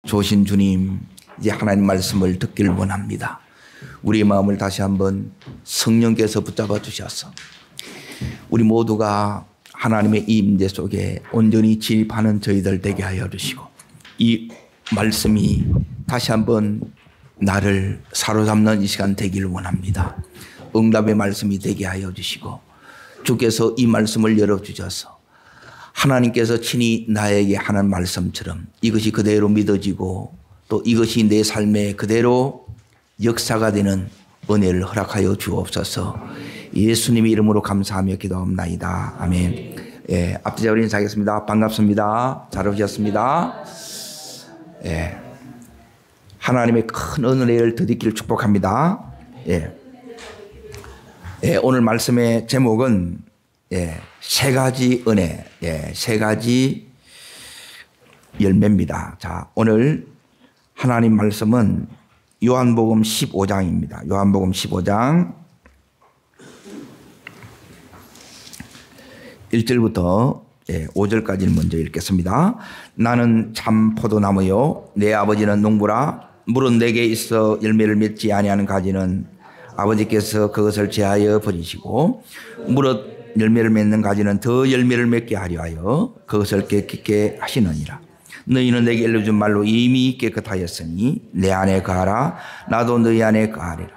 좋으신 주님, 이제 하나님 말씀을 듣길 원합니다. 우리의 마음을 다시 한번 성령께서 붙잡아 주셔서 우리 모두가 하나님의 임재 속에 온전히 진입하는 저희들 되게 하여 주시고, 이 말씀이 다시 한번 나를 사로잡는 이 시간 되길 원합니다. 응답의 말씀이 되게 하여 주시고, 주께서 이 말씀을 열어주셔서 하나님께서 친히 나에게 하는 말씀처럼 이것이 그대로 믿어지고 또 이것이 내 삶에 그대로 역사가 되는 은혜를 허락하여 주옵소서. 예수님의 이름으로 감사하며 기도합나이다. 아멘. 예, 앞뒤자로 인사하겠습니다. 반갑습니다. 잘 오셨습니다. 예, 하나님의 큰 은혜를 드리기를 축복합니다. 예. 예, 오늘 말씀의 제목은 세 가지 은혜, 세 가지 열매입니다. 자, 오늘 하나님 말씀은 요한복음 15장입니다. 요한복음 15장 1절부터 5절까지를 먼저 읽겠습니다. 나는 참 포도나무요, 내 아버지는 농부라. 물은 내게 있어 열매를 맺지 아니하는 가지는 아버지께서 그것을 제하여 버리시고, 무릇 열매를 맺는 가지는 더 열매를 맺게 하려 하여 그것을 깨끗게 하시느니라. 너희는 내게 일러준 말로 이미 깨끗하였으니 내 안에 거하라. 나도 너희 안에 거하리라.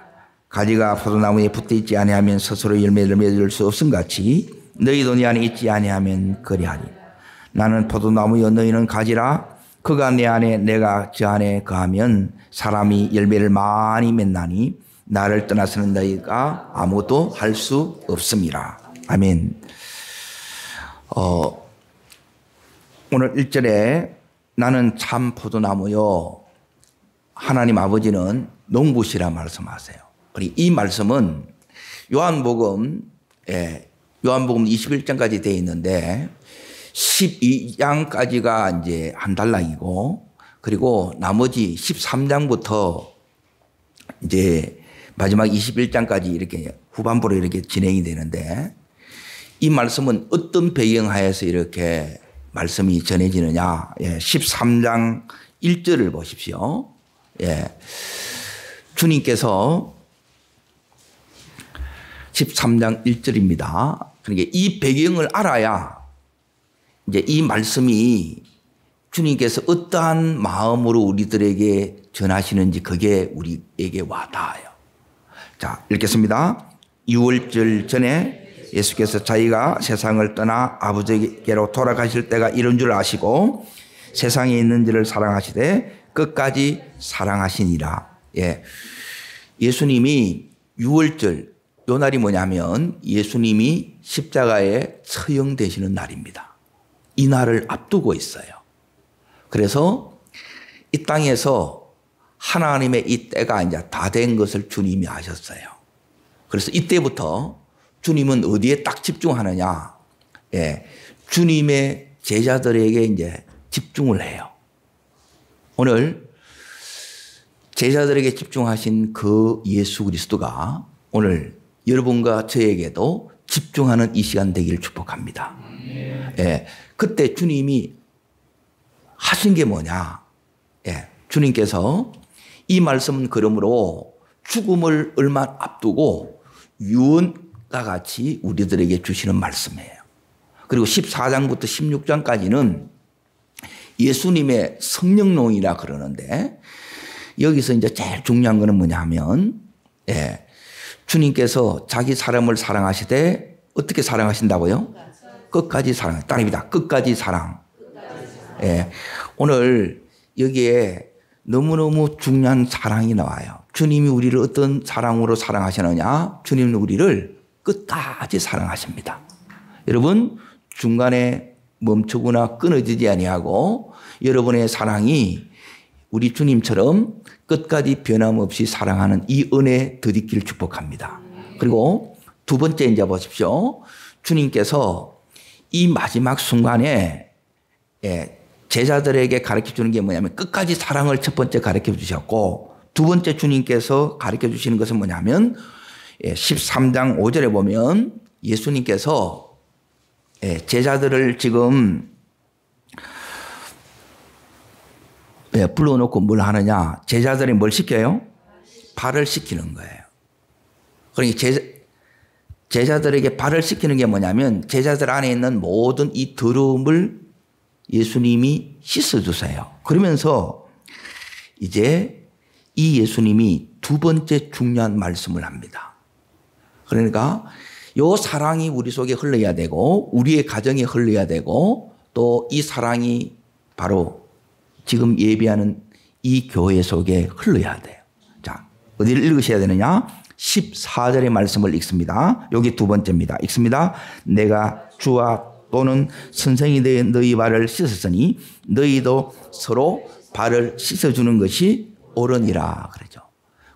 가지가 포도나무에 붙어 있지 아니하면 스스로 열매를 맺을 수 없음같이 너희도 내 안에 있지 아니하면 그리하리. 나는 포도나무여, 너희는 가지라. 그가 내 안에 내가 저 안에 거하면 사람이 열매를 많이 맺나니 나를 떠나서는 너희가 아무것도 할 수 없음이라. 아멘. 오늘 1절에 나는 참 포도나무요, 하나님 아버지는 농부시라 말씀하세요. 그리고 이 말씀은 요한복음 21장까지 되어 있는데 12장까지가 이제 한 단락이고, 그리고 나머지 13장부터 이제 마지막 21장까지 이렇게 후반부로 이렇게 진행이 되는데, 이 말씀은 어떤 배경하에서 이렇게 말씀이 전해지느냐. 13장 1절을 보십시오. 주님께서 13장 1절입니다. 그러니까 이 배경을 알아야 이제 이 말씀이 주님께서 어떠한 마음으로 우리들에게 전하시는지 그게 우리에게 와닿아요. 자, 읽겠습니다. 6월절 전에 예수께서 자기가 세상을 떠나 아버지께로 돌아가실 때가 이른 줄 아시고 세상에 있는 자를 사랑하시되 끝까지 사랑하시니라. 예수님이 6월절, 요 날이 뭐냐면 예수님이 십자가에 처형되시는 날입니다. 이 날을 앞두고 있어요. 그래서 이 땅에서 하나님의 이 때가 이제 다 된 것을 주님이 아셨어요. 그래서 이때부터 주님은 어디에 딱 집중하느냐? 주님의 제자들에게 이제 집중을 해요. 오늘 제자들에게 집중하신 그 예수 그리스도가 오늘 여러분과 저에게도 집중하는 이 시간 되기를 축복합니다. 그때 주님이 하신 게 뭐냐? 주님께서 이 말씀은 그러므로 죽음을 얼마 앞두고 유언과 같이 우리들에게 주시는 말씀이에요. 그리고 14장부터 16장까지는 예수님의 성령론이라 그러는데, 여기서 이제 제일 중요한 거는 뭐냐 하면, 주님께서 자기 사람을 사랑하시되 어떻게 사랑하신다고요? 끝까지 사랑. 따릅니다. 끝까지 사랑. 오늘 여기에 너무너무 중요한 사랑이 나와요. 주님이 우리를 어떤 사랑으로 사랑하시느냐? 주님은 우리를 끝까지 사랑하십니다. 여러분, 중간에 멈추거나 끊어지지 아니하고 여러분의 사랑이 우리 주님처럼 끝까지 변함없이 사랑하는 이 은혜 드리기를 축복합니다. 그리고 두 번째 이제 보십시오. 주님께서 이 마지막 순간에 제자들에게 가르쳐 주는 게 뭐냐면 끝까지 사랑을 첫 번째 가르쳐 주셨고, 두 번째 주님께서 가르쳐 주시는 것은 뭐냐면 13장 5절에 보면 예수님께서 제자들을 지금 불러놓고 뭘 하느냐? 제자들이 뭘 시켜요? 발을 씻기는 거예요. 그러니까 제자들에게 발을 씻기는 게 뭐냐면 제자들 안에 있는 모든 이 더러움을 예수님이 씻어주세요. 그러면서 이제 이 예수님이 두 번째 중요한 말씀을 합니다. 그러니까 요 사랑이 우리 속에 흘러야 되고 우리의 가정에 흘러야 되고 또 이 사랑이 바로 지금 예배하는 이 교회 속에 흘러야 돼요. 자, 어디를 읽으셔야 되느냐? 14절의 말씀을 읽습니다. 여기 두 번째입니다. 읽습니다. 내가 주와 또는 선생이 되어 너희 발을 씻었으니 너희도 서로 발을 씻어주는 것이 옳으니라 그러죠.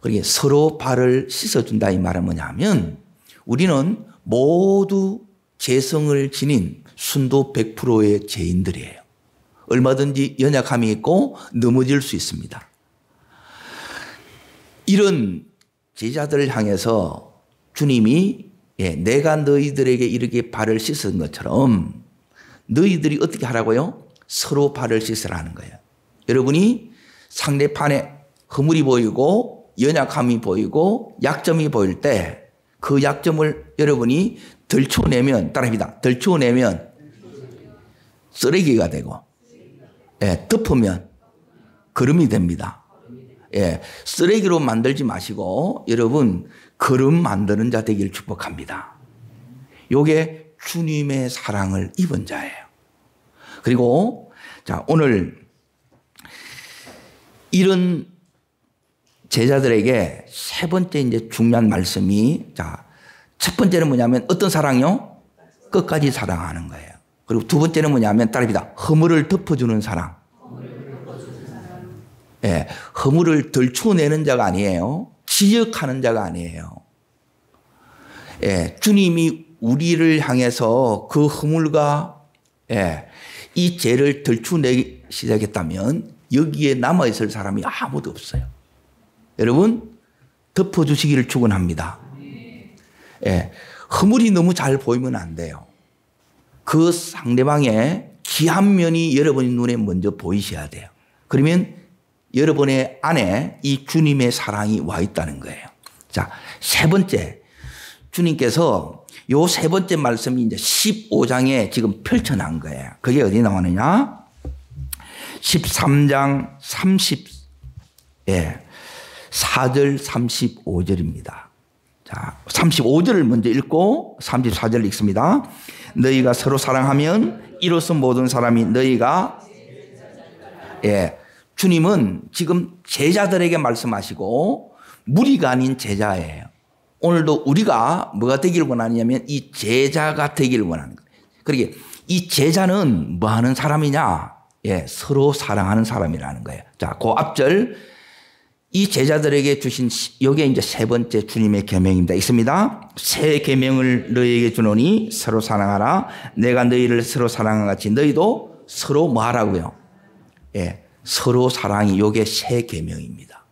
그러니까 서로 발을 씻어준다 이 말은 뭐냐면 우리는 모두 죄성을 지닌 순도 100%의 죄인들이에요. 얼마든지 연약함이 있고 넘어질 수 있습니다. 이런 제자들을 향해서 주님이 내가 너희들에게 이렇게 발을 씻은 것처럼 너희들이 어떻게 하라고요? 서로 발을 씻으라는 거예요. 여러분이 상대편에 허물이 보이고 연약함이 보이고 약점이 보일 때 그 약점을 여러분이 덜쳐내면 따라합니다. 덜쳐내면 쓰레기가 되고 덮으면 거름이 됩니다. 쓰레기로 만들지 마시고 여러분 거름 만드는 자 되길 축복합니다. 요게 주님의 사랑을 입은 자예요. 그리고 자 오늘 이런 제자들에게 세 번째 이제 중요한 말씀이 자 첫 번째는 뭐냐면 어떤 사랑이요? 끝까지 사랑하는 거예요. 그리고 두 번째는 뭐냐면 따라합니다. 허물을 덮어주는 사랑. 허물을 덜쳐내는 자가 아니에요. 지적하는 자가 아니에요. 주님이 우리를 향해서 그 허물과 이 죄를 덜쳐내기 시작했다면 여기에 남아있을 사람이 아무도 없어요. 여러분 덮어주시기를 축원합니다. 허물이 너무 잘 보이면 안 돼요. 그 상대방의 귀한 면이 여러분의 눈에 먼저 보이셔야 돼요. 그러면 여러분의 안에 이 주님의 사랑이 와 있다는 거예요. 자, 세 번째. 주님께서 요 세 번째 말씀이 이제 15장에 지금 펼쳐난 거예요. 그게 어디 나오느냐? 13장 4절 35절입니다. 자, 35절을 먼저 읽고 34절을 읽습니다. 너희가 서로 사랑하면 이로써 모든 사람이 너희가 주님은 지금 제자들에게 말씀하시고 무리가 아닌 제자예요. 오늘도 우리가 뭐가 되기를 원하냐면 이 제자가 되기를 원하는 거예요. 그러니까 이 제자는 뭐 하는 사람이냐? 서로 사랑하는 사람이라는 거예요. 자, 그 앞절 이 제자들에게 주신 이게 이제 세 번째 주님의 계명입니다. 있습니다. 새 계명을 너희에게 주노니 서로 사랑하라. 내가 너희를 서로 사랑한 같이 너희도 서로 뭐 하라고요? 서로 사랑이 요게 새 계명입니다.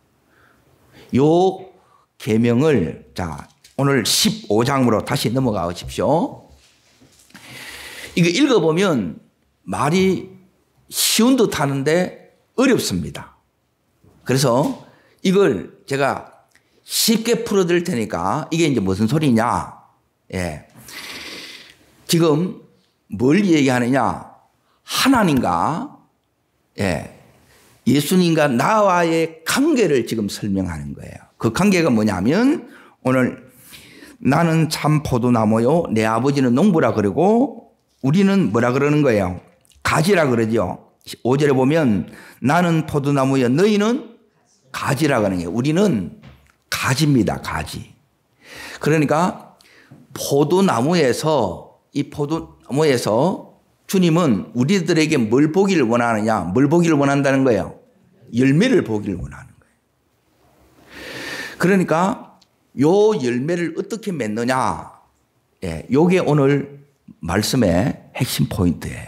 요 계명을 자 오늘 15장으로 다시 넘어가 보십시오. 이거 읽어보면 말이 쉬운 듯 하는데 어렵습니다. 그래서 이걸 제가 쉽게 풀어드릴 테니까 이게 이제 무슨 소리냐. 지금 뭘 얘기하느냐. 하나님과 예수님과 나와의 관계를 지금 설명하는 거예요. 그 관계가 뭐냐면 오늘 나는 참 포도나무요. 내 아버지는 농부라 그러고 우리는 뭐라 그러는 거예요? 가지라 그러죠. 5절에 보면 나는 포도나무요. 너희는 가지라 그러는 거예요. 우리는 가지입니다. 가지. 그러니까 포도나무에서 주님은 우리들에게 뭘 보기를 원하느냐? 뭘 보기를 원한다는 거예요? 열매를 보기를 원하는 거예요. 그러니까 요 열매를 어떻게 맺느냐? 요게 오늘 말씀의 핵심 포인트예요.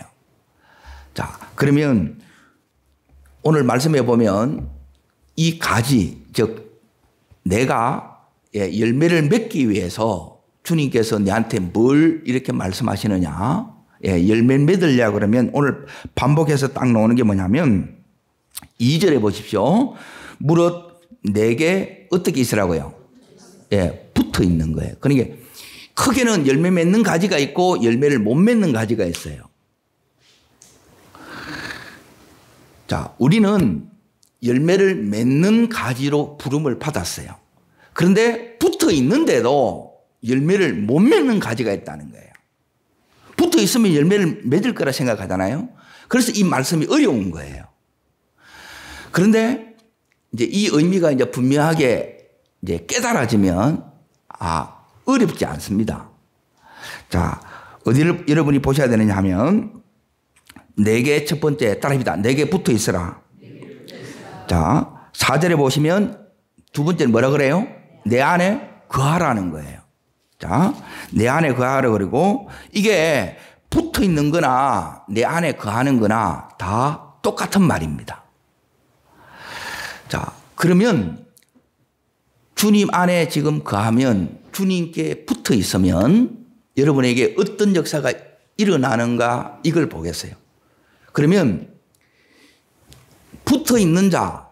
자, 그러면 오늘 말씀해 보면 이 가지, 즉 내가 열매를 맺기 위해서 주님께서 내한테 뭘 이렇게 말씀하시느냐? 열매를 맺으려고 그러면 오늘 반복해서 딱 나오는 게 뭐냐면 2절에 보십시오. 무릇 내게 어떻게 있으라고요? 예, 붙어 있는 거예요. 그러니까 크게는 열매 맺는 가지가 있고 열매를 못 맺는 가지가 있어요. 자, 우리는 열매를 맺는 가지로 부름을 받았어요. 그런데 붙어 있는데도 열매를 못 맺는 가지가 있다는 거예요. 붙어 있으면 열매를 맺을 거라 생각하잖아요. 그래서 이 말씀이 어려운 거예요. 그런데 이제 이 의미가 이제 분명하게 이제 깨달아지면 어렵지 않습니다. 자, 어디를 여러분이 보셔야 되느냐 하면 내게 첫 번째 따라합니다. 내게 붙어 있으라. 자, 4절에 보시면 두 번째는 뭐라 그래요? 내 안에 거하라는 거예요. 자, 내 안에 거하라 그러고 이게 붙어 있는 거나 내 안에 거하는 거나 다 똑같은 말입니다. 자, 그러면 주님 안에 지금 거하면 주님께 붙어 있으면 여러분에게 어떤 역사가 일어나는가 이걸 보겠어요. 그러면 붙어 있는 자,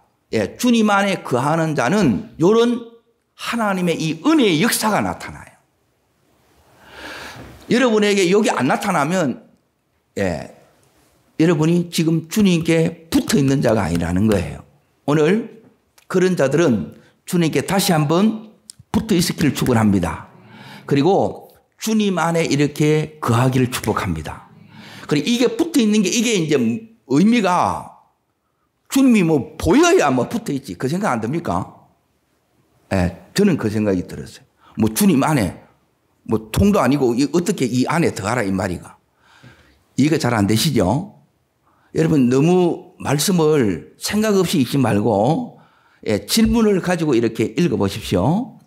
주님 안에 거하는 자는 이런 하나님의 이 은혜의 역사가 나타나요. 여러분에게 여기 안 나타나면 여러분이 지금 주님께 붙어 있는 자가 아니라는 거예요. 오늘 그런 자들은 주님께 다시 한번 붙어 있기를 축원합니다. 그리고 주님 안에 이렇게 거하기를 축복합니다. 그리고 이게 붙어 있는 게 이게 이제 의미가 주님이 뭐 보여야 뭐 붙어 있지. 그 생각 안 듭니까? 저는 그 생각이 들었어요. 뭐 주님 안에 뭐 통도 아니고 어떻게 이 안에 들어가라 이 말이가. 이해가 잘 안 되시죠? 여러분 너무 말씀을 생각 없이 읽지 말고 질문을 가지고 이렇게 읽어보십시오.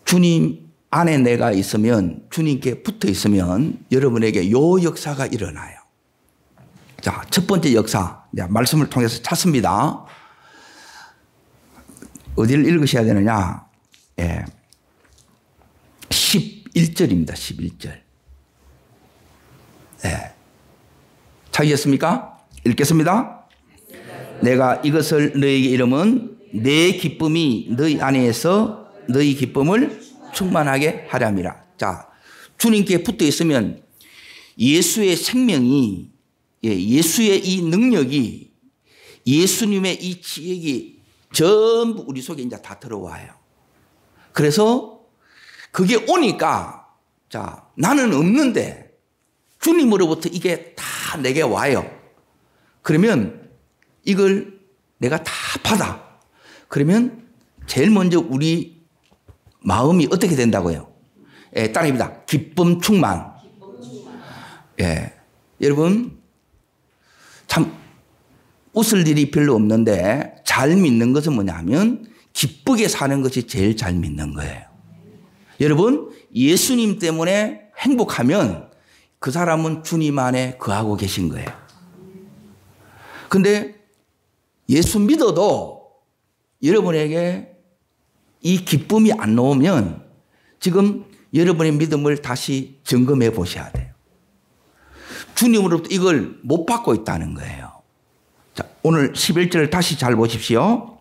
주님 안에 내가 있으면 주님께 붙어 있으면 여러분에게 요 역사가 일어나요. 자, 첫 번째 역사 말씀을 통해서 찾습니다. 어디를 읽으셔야 되느냐? 11절입니다. 11절. 찾으셨습니까? 읽겠습니다. 내가 이것을 너희에게 이름은 내 기쁨이 너희 안에서 너희 기쁨을 충만하게 하렴이라. 자, 주님께 붙어 있으면 예수의 생명이, 예수의 이 능력이, 예수님의 이 지혜가 전부 우리 속에 이제 다 들어와요. 그래서 그게 오니까, 자, 나는 없는데 주님으로부터 이게 다 내게 와요. 그러면 이걸 내가 다 받아. 그러면 제일 먼저 우리 마음이 어떻게 된다고요? 따라합니다. 기쁨 충만. 여러분, 참 웃을 일이 별로 없는데 잘 믿는 것은 뭐냐면 기쁘게 사는 것이 제일 잘 믿는 거예요. 여러분, 예수님 때문에 행복하면 그 사람은 주님 안에 거하고 계신 거예요. 근데 예수 믿어도 여러분에게 이 기쁨이 안 나오면 지금 여러분의 믿음을 다시 점검해 보셔야 돼요. 주님으로부터 이걸 못 받고 있다는 거예요. 자, 오늘 11절을 다시 잘 보십시오.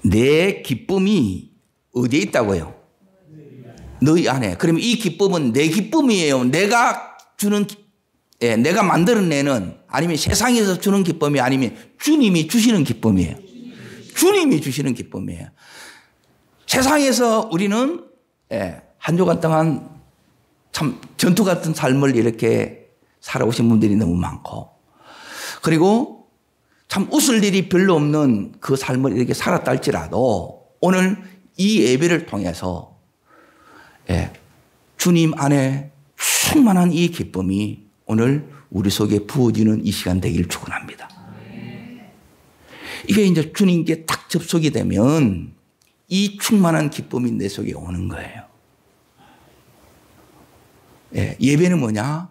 내 기쁨이 어디에 있다고요? 너희 안에. 그러면 이 기쁨은 내 기쁨이에요. 내가 주는, 내가 만들어내는 아니면 세상에서 주는 기쁨이 아니면 주님이 주시는 기쁨이에요. 주님이 주시는 기쁨이에요. 세상에서 우리는 한 주간 동안 참 전투 같은 삶을 이렇게 살아오신 분들이 너무 많고 그리고 참 웃을 일이 별로 없는 그 삶을 이렇게 살았다 할지라도 오늘 이 예배를 통해서 주님 안에 충만한 이 기쁨이 오늘 우리 속에 부어지는 이 시간 되기를 축원합니다. 이게 이제 주님께 딱 접속이 되면 이 충만한 기쁨이 내 속에 오는 거예요. 예배는 뭐냐?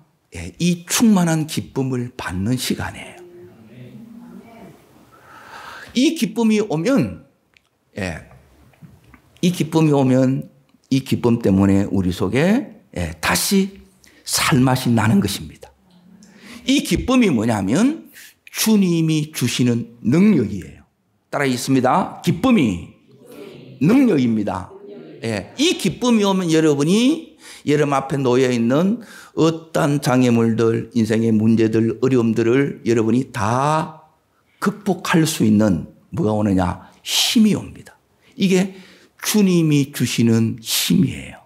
이 충만한 기쁨을 받는 시간이에요. 이 기쁨이 오면, 이 기쁨 때문에 우리 속에 다시 살맛이 나는 것입니다. 이 기쁨이 뭐냐면 주님이 주시는 능력이에요. 따라 있습니다. 기쁨이 능력입니다. 예. 이 기쁨이 오면 여러분이 여러분 앞에 놓여 있는 어떤 장애물들, 인생의 문제들, 어려움들을 여러분이 다 극복할 수 있는 뭐가 오느냐? 힘이 옵니다. 이게 주님이 주시는 힘이에요.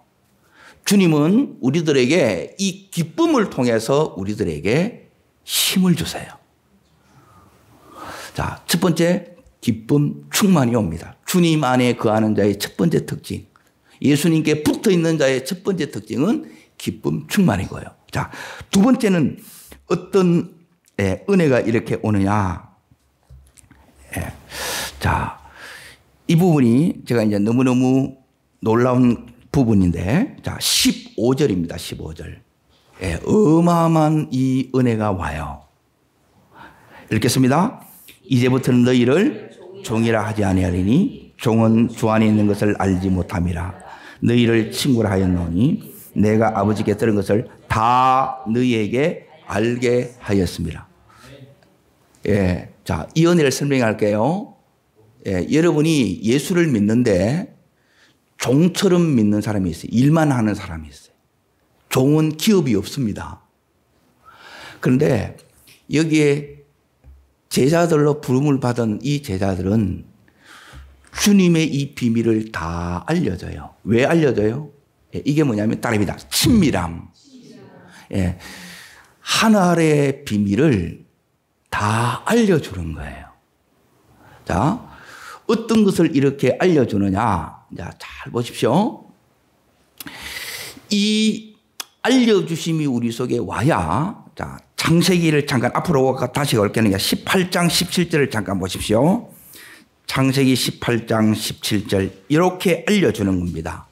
주님은 우리들에게 이 기쁨을 통해서 우리들에게 힘을 주세요. 자, 첫 번째, 기쁨 충만이 옵니다. 주님 안에 거하는 자의 첫 번째 특징. 예수님께 붙어 있는 자의 첫 번째 특징은 기쁨 충만이고요. 자, 두 번째는 어떤 은혜가 이렇게 오느냐. 자, 이 부분이 제가 이제 너무너무 놀라운 부분인데, 자, 15절입니다. 15절. 어마어마한 이 은혜가 와요. 읽겠습니다. 이제부터는 너희를 종이라 하지 아니하리니 종은 주 안에 있는 것을 알지 못함이라. 너희를 친구라 하였노니 내가 아버지께 들은 것을 다 너희에게 알게 하였습니다. 예, 자, 이 은혜를 설명할게요. 여러분이 예수를 믿는데 종처럼 믿는 사람이 있어요. 일만 하는 사람이 있어요. 종은 기업이 없습니다. 그런데 여기에 제자들로 부름을 받은 이 제자들은 주님의 이 비밀을 다 알려줘요. 왜 알려줘요? 이게 뭐냐면 따릅니다. 친밀함. 하늘의 비밀을 다 알려주는 거예요. 자, 어떤 것을 이렇게 알려주느냐. 자, 잘 보십시오. 이 알려주심이 우리 속에 와야, 자, 창세기를 잠깐 앞으로 다시 올게요. 18장 17절을 잠깐 보십시오. 창세기 18장 17절 이렇게 알려주는 겁니다.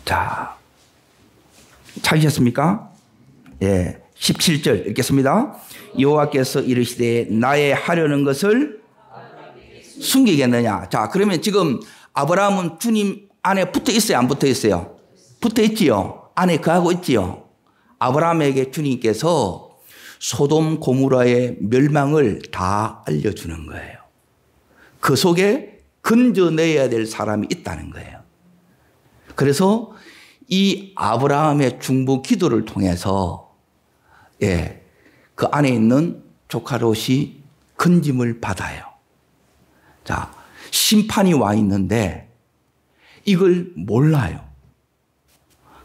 자, 찾으셨습니까? 예, 17절 읽겠습니다. 여호와께서 이르시되 나의 하려는 것을 숨기겠느냐. 자, 그러면 지금 아브라함은 주님 안에 붙어 있어요? 안 붙어 있어요? 붙어 있지요. 안에 거하고 있지요. 아브라함에게 주님께서 소돔 고모라의 멸망을 다 알려주는 거예요. 그 속에 건져내야 될 사람이 있다는 거예요. 그래서 이 아브라함의 중보 기도를 통해서 그 안에 있는 조카 롯이 건짐을 받아요. 자, 심판이 와 있는데 이걸 몰라요.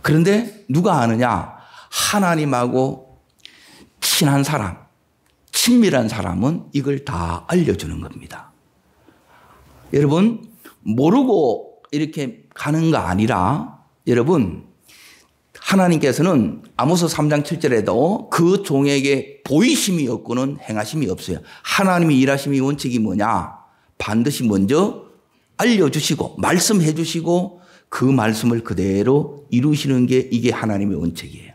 그런데 누가 아느냐? 하나님하고 친한 사람, 친밀한 사람은 이걸 다 알려주는 겁니다. 여러분, 모르고 이렇게 가는 거 아니라 여러분, 하나님께서는 아모스 3장 7절에도 그 종에게 보이심이 없고는 행하심이 없어요. 하나님의 일하심의 원칙이 뭐냐? 반드시 먼저 알려주시고 말씀해 주시고 그 말씀을 그대로 이루시는 게 이게 하나님의 원칙이에요.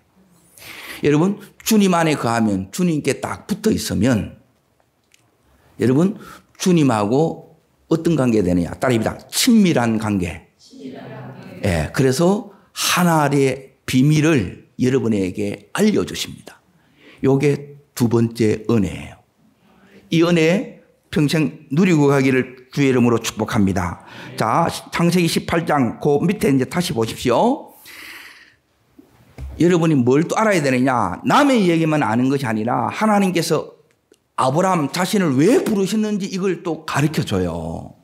여러분, 주님 안에 거하면 주님께 딱 붙어 있으면 여러분, 주님하고 어떤 관계가 되느냐? 따라입니다. 친밀한 관계. 예, 그래서 하나님의 비밀을 여러분에게 알려주십니다. 이게 두 번째 은혜예요. 이 은혜 평생 누리고 가기를 주의 이름으로 축복합니다. 자, 창세기 18장 그 밑에 이제 다시 보십시오. 여러분이 뭘 또 알아야 되느냐? 남의 얘기만 아는 것이 아니라 하나님께서 아브라함 자신을 왜 부르셨는지 이걸 또 가르쳐 줘요.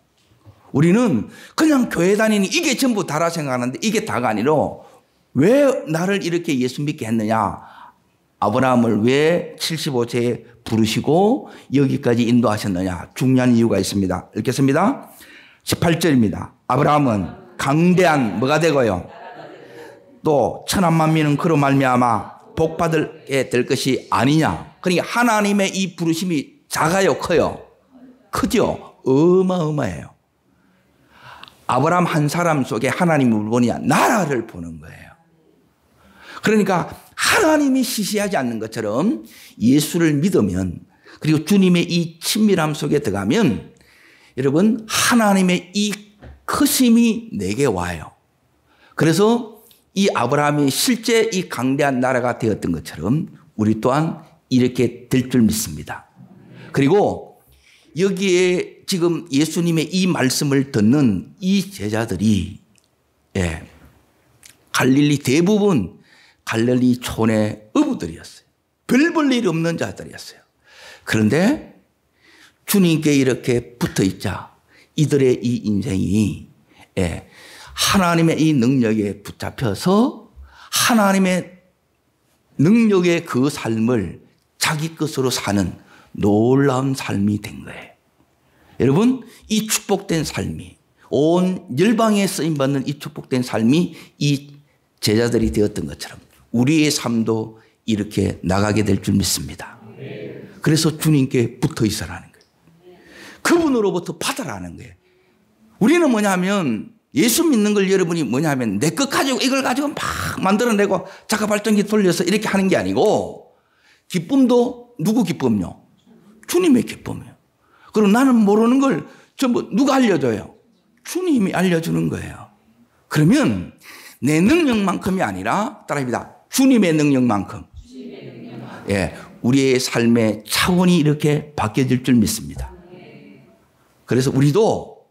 우리는 그냥 교회 다니니 이게 전부 다라 생각하는데 이게 다가 아니라 왜 나를 이렇게 예수 믿게 했느냐? 아브라함을 왜 75세에 부르시고 여기까지 인도하셨느냐? 중요한 이유가 있습니다. 읽겠습니다. 18절입니다. 아브라함은 강대한 뭐가 되고요? 또 천한 만민은 그로 말미암아 복받게 될 것이 아니냐? 그러니까 하나님의 이 부르심이 작아요, 커요? 크죠? 어마어마해요. 아브라함 한 사람 속에 하나님을 보냐? 나라를 보는 거예요. 그러니까 하나님이 시시하지 않는 것처럼 예수를 믿으면 그리고 주님의 이 친밀함 속에 들어가면 여러분 하나님의 이 크심이 내게 와요. 그래서 이 아브라함이 실제 이 강대한 나라가 되었던 것처럼 우리 또한 이렇게 될 줄 믿습니다. 그리고 여기에 지금 예수님의 이 말씀을 듣는 이 제자들이 갈릴리 대부분 갈릴리 촌의 어부들이었어요. 별 볼 일 없는 자들이었어요. 그런데 주님께 이렇게 붙어 있자 이들의 이 인생이 하나님의 이 능력에 붙잡혀서 하나님의 능력의 그 삶을 자기 것으로 사는 놀라운 삶이 된 거예요. 여러분, 이 축복된 삶이 온 열방에 쓰임받는 이 축복된 삶이 이 제자들이 되었던 것처럼 우리의 삶도 이렇게 나가게 될 줄 믿습니다. 그래서 주님께 붙어 있으라는 거예요. 그분으로부터 받으라는 거예요. 우리는 뭐냐면 예수 믿는 걸 여러분이 뭐냐면 내 것 가지고 이걸 가지고 막 만들어내고 자가 발전기 돌려서 이렇게 하는 게 아니고 기쁨도 누구 기쁨요? 주님의 기쁨이에요. 그리고 나는 모르는 걸 전부 누가 알려줘요? 주님이 알려주는 거예요. 그러면 내 능력만큼이 아니라 따라합니다. 주님의 능력만큼. 우리의 삶의 차원이 이렇게 바뀌어질 줄 믿습니다. 그래서 우리도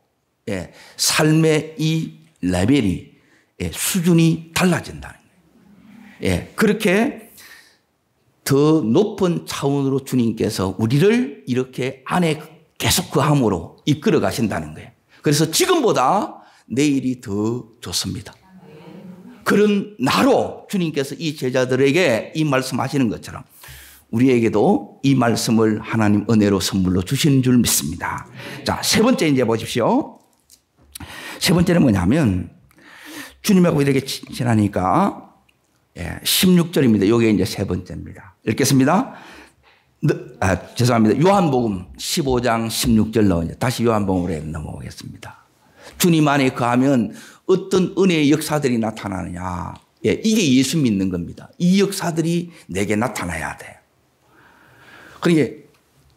삶의 이 레벨이 수준이 달라진다는 거예요. 그렇게 더 높은 차원으로 주님께서 우리를 이렇게 안에 계속 그 함으로 이끌어 가신다는 거예요. 그래서 지금보다 내일이 더 좋습니다. 그런 나로 주님께서 이 제자들에게 이 말씀하시는 것처럼 우리에게도 이 말씀을 하나님 은혜로 선물로 주시는 줄 믿습니다. 자, 세 번째 이제 보십시오. 세 번째는 뭐냐면 주님하고 이렇게 친하니까 16절입니다. 이게 이제 세 번째입니다. 읽겠습니다. 죄송합니다. 요한복음 15장 16절로 다시 요한복음으로 넘어오겠습니다. 주님 안에 거하면 어떤 은혜의 역사들이 나타나느냐. 이게 예수 믿는 겁니다. 이 역사들이 내게 나타나야 돼요. 그러니까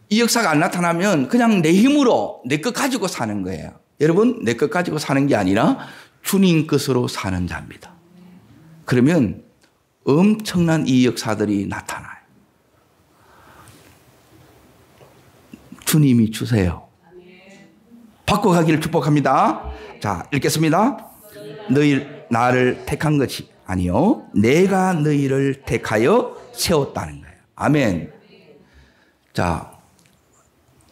이 역사가 안 나타나면 그냥 내 힘으로 내 것 가지고 사는 거예요. 여러분, 내 것 가지고 사는 게 아니라 주님 것으로 사는 자입니다. 그러면 엄청난 이 역사들이 나타나요. 주님이 주세요. 받고 가기를 축복합니다. 자, 읽겠습니다. 너희 나를 택한 것이 아니요 내가 너희를 택하여 세웠다는 거예요. 아멘. 자,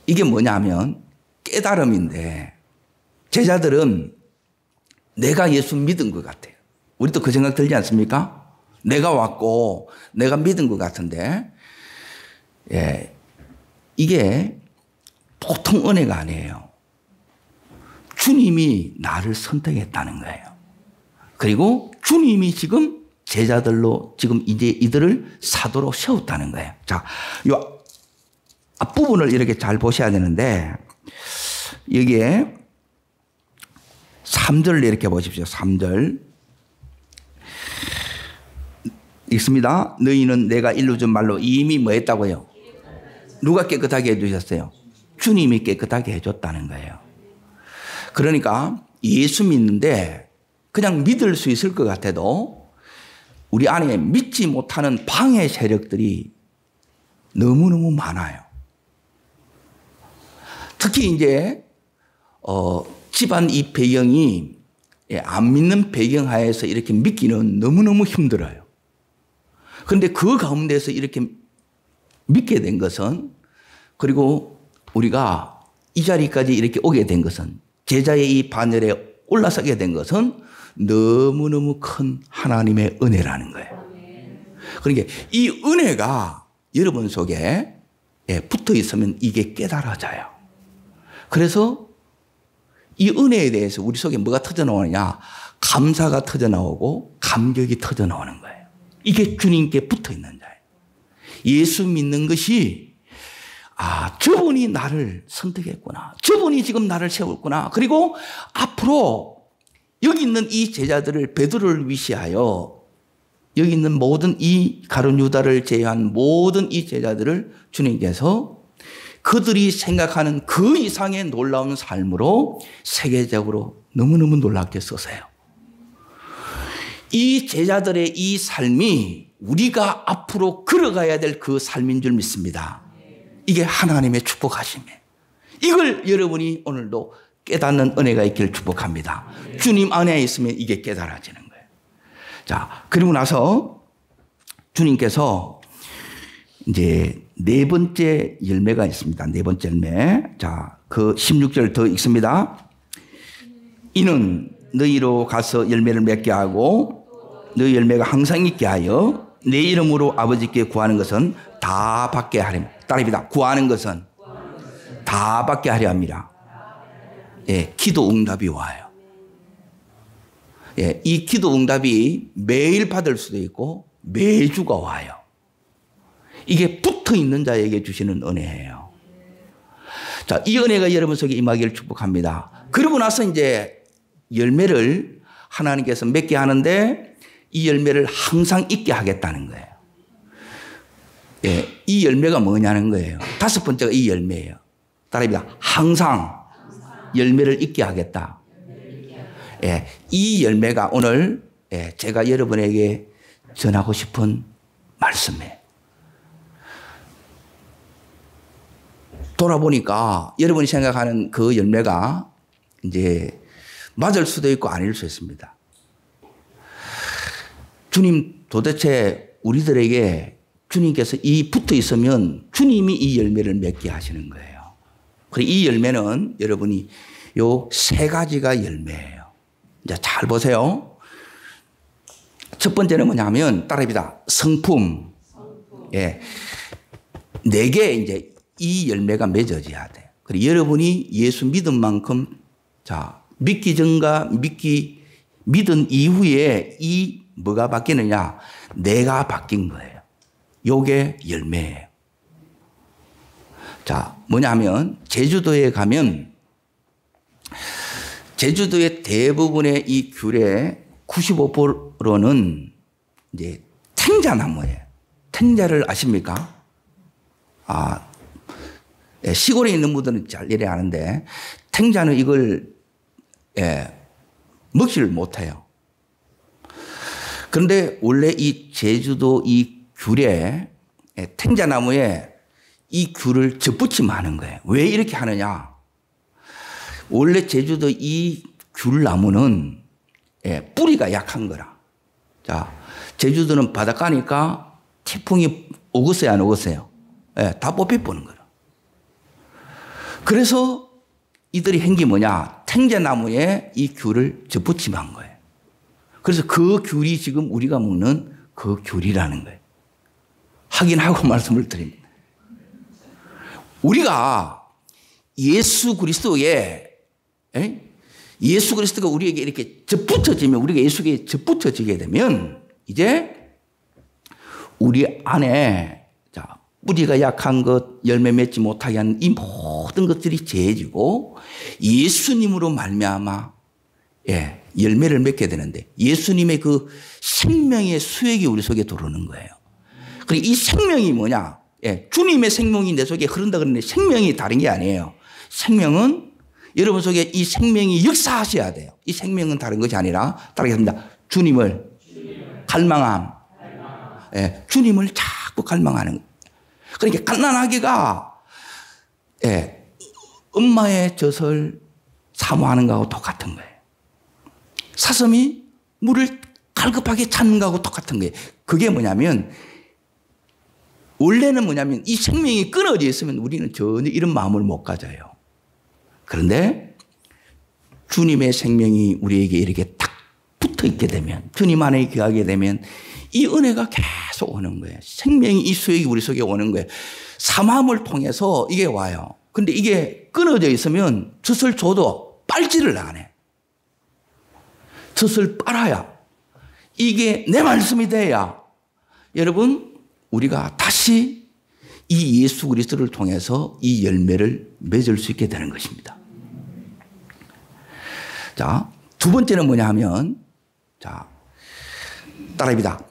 이게 뭐냐면 깨달음인데 제자들은 내가 예수 믿은 것 같아요. 우리도 그 생각 들지 않습니까? 내가 왔고 내가 믿은 것 같은데 이게 보통 은혜가 아니에요. 주님이 나를 선택했다는 거예요. 그리고 주님이 지금 제자들로 지금 이제 이들을 사도로 세웠다는 거예요. 자, 이 앞부분을 이렇게 잘 보셔야 되는데 여기에 3절을 이렇게 보십시오. 3절 읽습니다. 너희는 내가 일러준 말로 이미 뭐 했다고요? 누가 깨끗하게 해주셨어요? 주님이 깨끗하게 해줬다는 거예요. 그러니까 예수 믿는데 그냥 믿을 수 있을 것 같아도 우리 안에 믿지 못하는 방해 세력들이 너무너무 많아요. 특히 이제 집안 이 배경이 안 믿는 배경 하에서 이렇게 믿기는 너무너무 힘들어요. 그런데 그 가운데서 이렇게 믿게 된 것은 그리고 우리가 이 자리까지 이렇게 오게 된 것은 제자의 이 반열에 올라서게 된 것은 너무너무 큰 하나님의 은혜라는 거예요. 그러니까 이 은혜가 여러분 속에 붙어 있으면 이게 깨달아져요. 그래서 이 은혜에 대해서 우리 속에 뭐가 터져 나오느냐? 감사가 터져 나오고 감격이 터져 나오는 거예요. 이게 주님께 붙어 있는 자예요. 예수 믿는 것이 저분이 나를 선택했구나. 저분이 지금 나를 세웠구나. 그리고 앞으로 여기 있는 이 제자들을 베드로를 위시하여 여기 있는 모든 이 가룟 유다를 제외한 모든 이 제자들을 주님께서 그들이 생각하는 그 이상의 놀라운 삶으로 세계적으로 너무너무 놀랍게 쓰세요. 이 제자들의 이 삶이 우리가 앞으로 걸어가야 될 그 삶인 줄 믿습니다. 이게 하나님의 축복하심이에요. 이걸 여러분이 오늘도 깨닫는 은혜가 있기를 축복합니다. 주님 안에 있으면 이게 깨달아지는 거예요. 자, 그리고 나서 주님께서 이제 네 번째 열매가 있습니다. 네 번째 열매. 자, 그 16절 더 읽습니다. 이는 너희로 가서 열매를 맺게 하고 너희 열매가 항상 있게 하여 내 이름으로 아버지께 구하는 것은 다 받게 하렴. 따라합니다. 구하는 것은 다 받게 하려 합니다. 예, 기도 응답이 와요. 예, 이 기도 응답이 매일 받을 수도 있고 매주가 와요. 이게 붙어 있는 자에게 주시는 은혜예요. 자, 이 은혜가 여러분 속에 임하기를 축복합니다. 그러고 나서 이제 열매를 하나님께서 맺게 하는데 이 열매를 항상 있게 하겠다는 거예요. 예, 이 열매가 뭐냐는 거예요. 다섯 번째가 이 열매예요. 따라합니다. 항상 열매를 있게 하겠다. 예, 이 열매가 오늘 제가 여러분에게 전하고 싶은 말씀이에요. 돌아보니까 여러분이 생각하는 그 열매가 이제 맞을 수도 있고 아닐 수 있습니다. 주님 도대체 우리들에게 주님께서 이 붙어 있으면 주님이 이 열매를 맺게 하시는 거예요. 그리고 이 열매는 여러분이 요 세 가지가 열매예요. 이제 잘 보세요. 첫 번째는 뭐냐면 따라합니다. 성품. 예. 내게 이제 이 열매가 맺어져야 돼. 그리고 여러분이 예수 믿은 만큼 자, 믿기 전과 믿은 이후에 이 뭐가 바뀌느냐? 내가 바뀐 거예요. 요게 열매예요. 자, 뭐냐면 제주도에 가면 제주도의 대부분의 이 귤의 95%는 이제 탱자나무예요. 탱자를 아십니까? 아, 시골에 있는 분들은 잘 이래 아는데 탱자는 이걸 먹지를 못해요. 그런데 원래 이 제주도 이 귤에 탱자나무에 이 귤을 접붙이면 하는 거예요. 왜 이렇게 하느냐? 원래 제주도 이 귤나무는 뿌리가 약한 거라. 자, 제주도는 바닷가니까 태풍이 오겠어요, 안 오겠어요? 다 뽑혀보는 거라. 그래서 이들이 한 게 뭐냐? 탱자나무에 이 귤을 접붙이면 한 거예요. 그래서 그 귤이 지금 우리가 먹는 그 귤이라는 거예요. 확인하고 말씀을 드립니다. 우리가 예수 그리스도에 예수 그리스도가 우리에게 이렇게 접붙여지면 우리가 예수에게 접붙여지게 되면 이제 우리 안에 자, 뿌리가 약한 것, 열매 맺지 못하게 하는 이 모든 것들이 제해지고 예수님으로 말미암아 열매를 맺게 되는데 예수님의 그 생명의 수액이 우리 속에 들어오는 거예요. 그리고 이 생명이 뭐냐? 주님의 생명이 내 속에 흐른다 그러는데 생명이 다른 게 아니에요. 생명은 여러분 속에 이 생명이 역사하셔야 돼요. 이 생명은 다른 것이 아니라 따르겠습니다. 주님을 갈망함. 주님을 자꾸 갈망하는 거예요. 그러니까 갓난아기가 엄마의 젖을 사모하는 거하고 똑같은 거예요. 사슴이 물을 갈급하게 찾는 거하고 똑같은 거예요. 그게 뭐냐면 원래는 뭐냐면 이 생명이 끊어져 있으면 우리는 전혀 이런 마음을 못 가져요. 그런데 주님의 생명이 우리에게 이렇게 딱 붙어 있게 되면 주님 안에 거하게 되면 이 은혜가 계속 오는 거예요. 생명이 이 수액이 우리 속에 오는 거예요. 사모함을 통해서 이게 와요. 근데 이게 끊어져 있으면 젖을 줘도 빨지를 안 해. 젖을 빨아야 이게 내 말씀이 돼야 여러분 우리가 다시 이 예수 그리스도를 통해서 이 열매를 맺을 수 있게 되는 것입니다. 자, 두 번째는 뭐냐 하면 자, 따라합니다.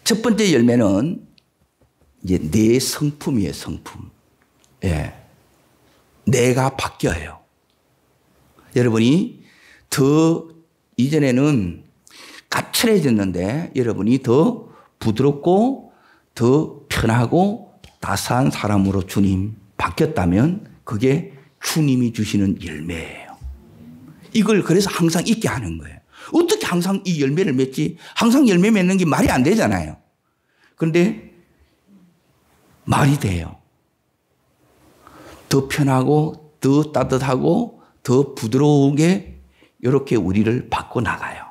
첫 번째 열매는 이제 내 성품이에요, 성품. 내가 바뀌어요. 여러분이 더 이전에는 까칠해졌는데 여러분이 더 부드럽고 더 편하고 따스한 사람으로 주님 바뀌었다면 그게 주님이 주시는 열매예요. 이걸 그래서 항상 있게 하는 거예요. 어떻게 항상 이 열매를 맺지? 항상 열매 맺는 게 말이 안 되잖아요. 그런데 말이 돼요. 더 편하고 더 따뜻하고 더 부드러우게 이렇게 우리를 바꿔 나가요.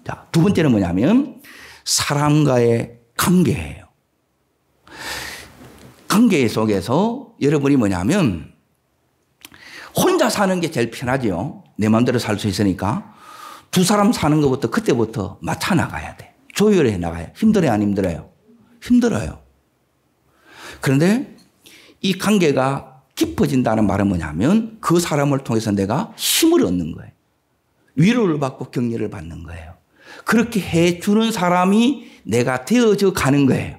자, 두 번째는 뭐냐면 사람과의 관계예요. 관계 속에서 여러분이 뭐냐면 혼자 사는 게 제일 편하죠. 내 마음대로 살 수 있으니까. 두 사람 사는 것부터 그때부터 맞춰 나가야 돼. 조율해 나가요. 힘들어요, 안 힘들어요? 힘들어요. 그런데 이 관계가 깊어진다는 말은 뭐냐면 그 사람을 통해서 내가 힘을 얻는 거예요. 위로를 받고 격려를 받는 거예요. 그렇게 해주는 사람이 내가 되어져 가는 거예요.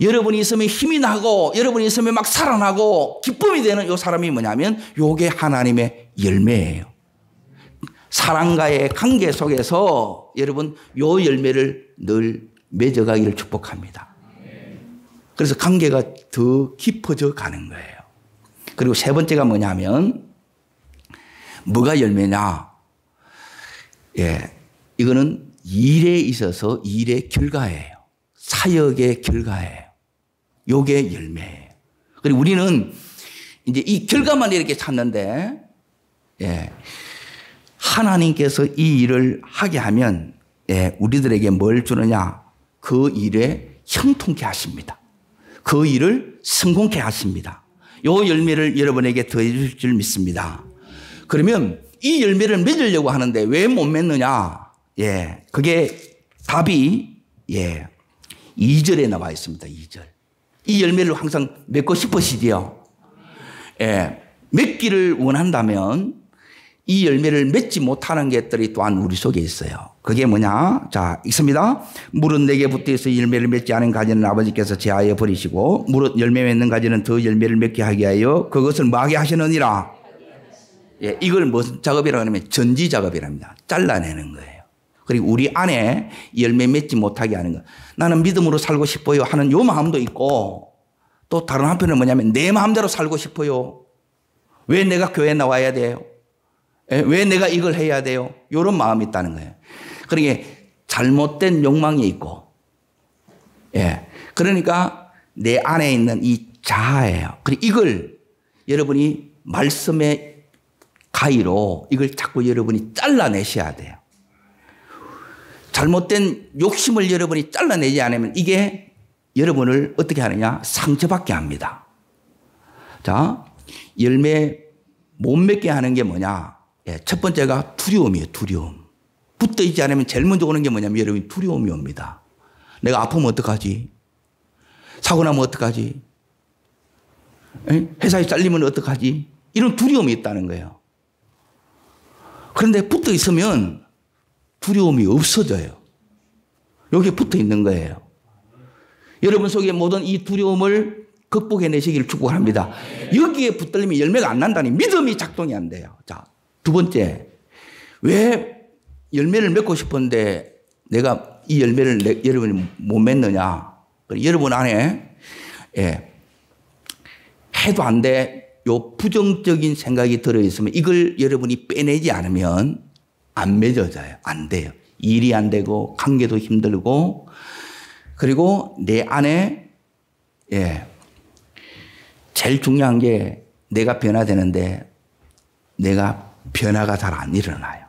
여러분이 있으면 힘이 나고 여러분이 있으면 막 살아나고 기쁨이 되는 이 사람이 뭐냐면 이게 하나님의 열매예요. 사랑과의 관계 속에서 여러분 이 열매를 늘 맺어가기를 축복합니다. 그래서 관계가 더 깊어져 가는 거예요. 그리고 세 번째가 뭐냐면 뭐가 열매냐? 예, 이거는 일에 있어서 일의 결과예요. 사역의 결과예요. 요게 열매예요. 그리고 우리는 이제 이 결과만 이렇게 찾는데, 예, 하나님께서 이 일을 하게 하면, 예, 우리들에게 뭘 주느냐? 그 일에 형통케 하십니다. 그 일을 성공케 하십니다. 요 열매를 여러분에게 더해 주실 줄 믿습니다. 그러면 이 열매를 맺으려고 하는데 왜 못 맺느냐? 예, 그게 답이, 예, 2절에 나와 있습니다. 2절. 이 열매를 항상 맺고 싶으시지요? 예, 맺기를 원한다면 이 열매를 맺지 못하는 것들이 또한 우리 속에 있어요. 그게 뭐냐? 자, 있습니다. 물은 내게 붙어 있어 열매를 맺지 않은 가지는 아버지께서 제하여 버리시고 물은 열매 맺는 가지는 더 열매를 맺게 하게 하여 그것을 뭐하게 하시느니라. 예, 이걸 무슨 작업이라고 하냐면 전지 작업이랍니다. 잘라내는 거예요. 그리고 우리 안에 열매 맺지 못하게 하는 거. 나는 믿음으로 살고 싶어요 하는 요 마음도 있고 또 다른 한편은 뭐냐면 내 마음대로 살고 싶어요. 왜 내가 교회에 나와야 돼요? 왜 내가 이걸 해야 돼요? 이런 마음이 있다는 거예요. 그러니까 잘못된 욕망이 있고, 예, 그러니까 내 안에 있는 이 자아예요. 그리고 이걸 여러분이 말씀의 가위로 이걸 자꾸 여러분이 잘라내셔야 돼요. 잘못된 욕심을 여러분이 잘라내지 않으면 이게 여러분을 어떻게 하느냐? 상처받게 합니다. 자, 열매 못 맺게 하는 게 뭐냐? 예, 첫 번째가 두려움이에요. 두려움. 붙어 있지 않으면 제일 먼저 오는 게 뭐냐면 여러분 두려움이 옵니다. 내가 아프면 어떡하지? 사고 나면 어떡하지? 회사에 잘리면 어떡하지? 이런 두려움이 있다는 거예요. 그런데 붙어 있으면 두려움이 없어져요. 여기에 붙어 있는 거예요. 여러분 속에 모든 이 두려움을 극복해내시기를 축복합니다. 여기에 붙들리면 열매가 안 난다니 믿음이 작동이 안 돼요. 자, 두 번째, 왜 열매를 맺고 싶은데 내가 이 열매를 여러분이 못 맺느냐? 여러분 안에, 예, 해도 안 돼. 요 부정적인 생각이 들어있으면 이걸 여러분이 빼내지 않으면 안 맺어져요. 안 돼요. 일이 안 되고 관계도 힘들고 그리고 내 안에, 예, 제일 중요한 게 내가 변화되는데 내가 변화가 잘 안 일어나요.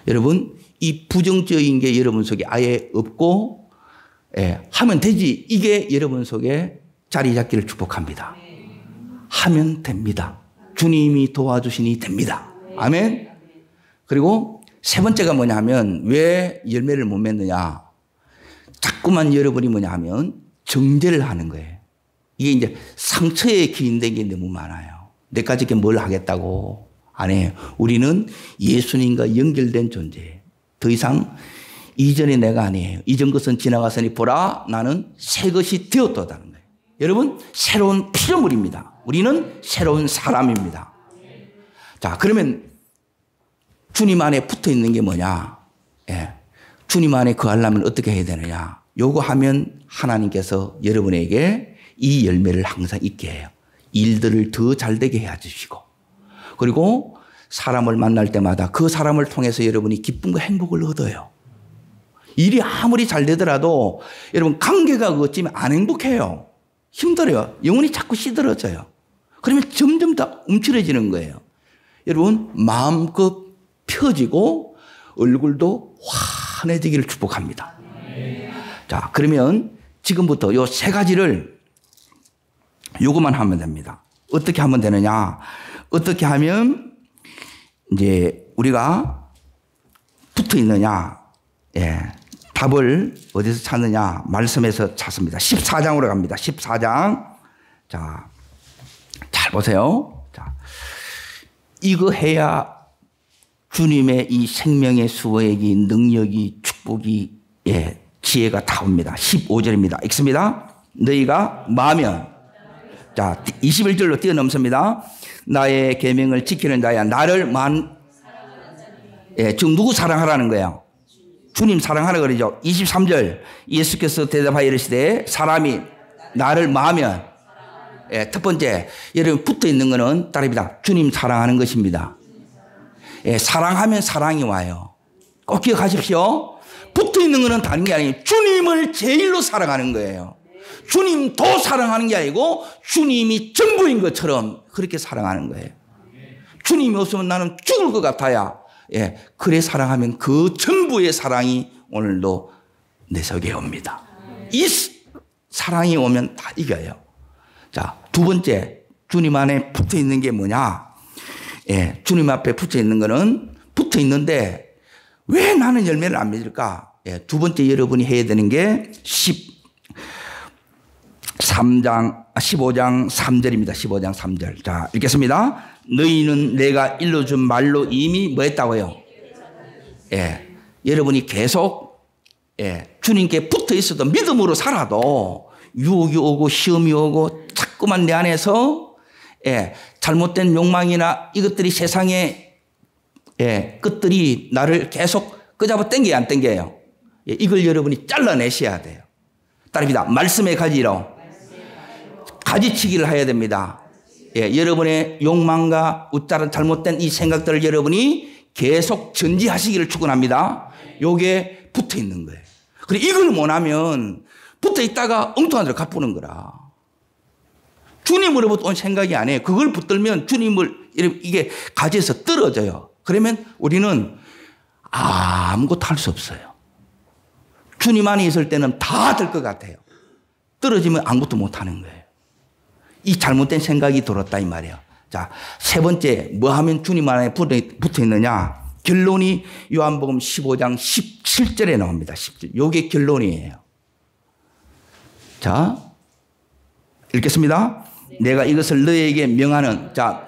여러분 이 부정적인 게 여러분 속에 아예 없고, 예, 하면 되지. 이게 여러분 속에 자리 잡기를 축복합니다. 하면 됩니다. 주님이 도와주시니 됩니다. 아멘. 그리고 세 번째가 뭐냐면 왜 열매를 못 맺느냐. 자꾸만 여러분이 뭐냐면 정죄를 하는 거예요. 이게 이제 상처에 기인된 게 너무 많아요. 내까지 뭘 하겠다고 안 해요. 우리는 예수님과 연결된 존재예요. 더 이상 이전의 내가 아니에요. 이전 것은 지나갔으니 보라 나는 새 것이 되었다는 거예요. 여러분 새로운 피조물입니다. 우리는 새로운 사람입니다. 자, 그러면 주님 안에 붙어 있는 게 뭐냐? 예, 주님 안에 거하려면 어떻게 해야 되느냐? 요거 하면 하나님께서 여러분에게 이 열매를 항상 있게 해요. 일들을 더 잘되게 해 주시고, 그리고 사람을 만날 때마다 그 사람을 통해서 여러분이 기쁨과 행복을 얻어요. 일이 아무리 잘 되더라도 여러분 관계가 어찌면 안 행복해요. 힘들어요. 영혼이 자꾸 시들어져요. 그러면 점점 더 움츠러지는 거예요. 여러분 마음껏 펴지고 얼굴도 환해지기를 축복합니다. 자, 그러면 지금부터 요 세 가지를 요것만 하면 됩니다. 어떻게 하면 되느냐? 어떻게 하면 이제 우리가 붙어 있느냐? 예. 답을 어디서 찾느냐? 말씀에서 찾습니다. 14장으로 갑니다. 14장. 자, 잘 보세요. 자, 이거 해야 주님의 이 생명의 수액이, 능력이, 축복이, 예, 지혜가 다 옵니다. 15절입니다. 읽습니다. 너희가 마면, 자, 21절로 뛰어넘습니다. 나의 계명을 지키는 자야. 나를 예, 지금 누구 사랑하라는 거예요? 주님 사랑하라 그러죠. 23절 예수께서 대답하여 이르시되 사람이 나를 마면, 예, 첫 번째 여러분 붙어 있는 거는 따릅니다. 주님 사랑하는 것입니다. 예, 사랑하면 사랑이 와요. 꼭 기억하십시오. 붙어 있는 거는 다른 게 아니에요. 주님을 제일로 사랑하는 거예요. 주님 더 사랑하는 게 아니고 주님이 전부인 것처럼 그렇게 사랑하는 거예요. 주님이 없으면 나는 죽을 것 같아야, 예, 그래 사랑하면 그 전부의 사랑이 오늘도 내 속에 옵니다. 이 사랑이 오면 다 이겨요. 자, 두 번째 주님 안에 붙어 있는 게 뭐냐? 예, 주님 앞에 붙어 있는 거는 붙어 있는데 왜 나는 열매를 안 맺을까? 예, 두 번째 여러분이 해야 되는 게 15장 3절입니다. 15장 3절. 자, 읽겠습니다. 너희는 내가 일러준 말로 이미 뭐 했다고요? 예, 여러분이 계속, 예, 주님께 붙어 있어도 믿음으로 살아도 유혹이 오고 시험이 오고 자꾸만 내 안에서, 예, 잘못된 욕망이나 이것들이 세상의, 예, 끝들이 나를 계속 끄잡아 당겨야 안 당겨요? 예, 이걸 여러분이 잘라내셔야 돼요. 따릅니다. 말씀의 가지로 가지치기를 해야 됩니다. 예, 여러분의 욕망과 웃자른 잘못된 이 생각들을 여러분이 계속 전지하시기를 축원합니다. 요게 붙어 있는 거예요. 그리고 이걸 못하면 붙어 있다가 엉뚱한 데로 가쁘는 거라. 주님으로부터 온 생각이 아니에요. 그걸 붙들면 주님을 이게 가지에서 떨어져요. 그러면 우리는 아무것도 할 수 없어요. 주님 안에 있을 때는 다 될 것 같아요. 떨어지면 아무것도 못 하는 거예요. 이 잘못된 생각이 들었다 이 말이에요. 자, 세 번째 뭐 하면 주님 안에 붙어 있느냐? 결론이 요한복음 15장 17절에 나옵니다. 17절. 요게 결론이에요. 자, 읽겠습니다. 내가 이것을 너에게 명하는, 자,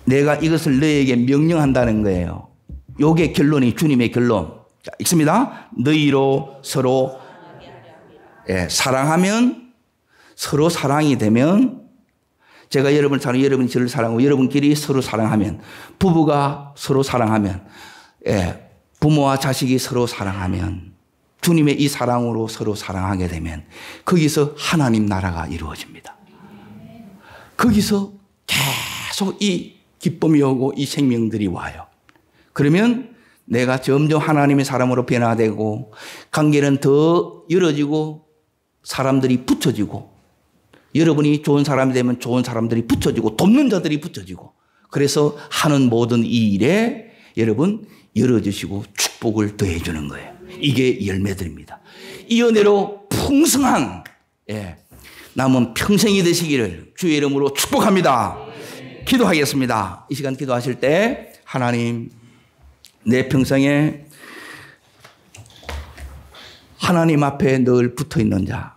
내가 이것을 너에게 명령한다는 거예요. 요게 결론이 주님의 결론. 자, 읽습니다. 너희로 서로, 예, 사랑하면, 서로 사랑이 되면, 제가 여러분을 사랑하고 여러분이 저를 사랑하고 여러분끼리 서로 사랑하면, 부부가 서로 사랑하면, 예, 부모와 자식이 서로 사랑하면, 주님의 이 사랑으로 서로 사랑하게 되면 거기서 하나님 나라가 이루어집니다. 거기서 계속 이 기쁨이 오고 이 생명들이 와요. 그러면 내가 점점 하나님의 사람으로 변화되고 관계는 더 열어지고 사람들이 붙여지고 여러분이 좋은 사람이 되면 좋은 사람들이 붙여지고 돕는 자들이 붙여지고 그래서 하는 모든 이 일에 여러분 열어주시고 축복을 더해 주는 거예요. 이게 열매들입니다. 이 은혜로 풍성한, 예, 남은 평생이 되시기를 주의 이름으로 축복합니다. 기도하겠습니다. 이 시간 기도하실 때 하나님 내 평생에 하나님 앞에 늘 붙어 있는 자,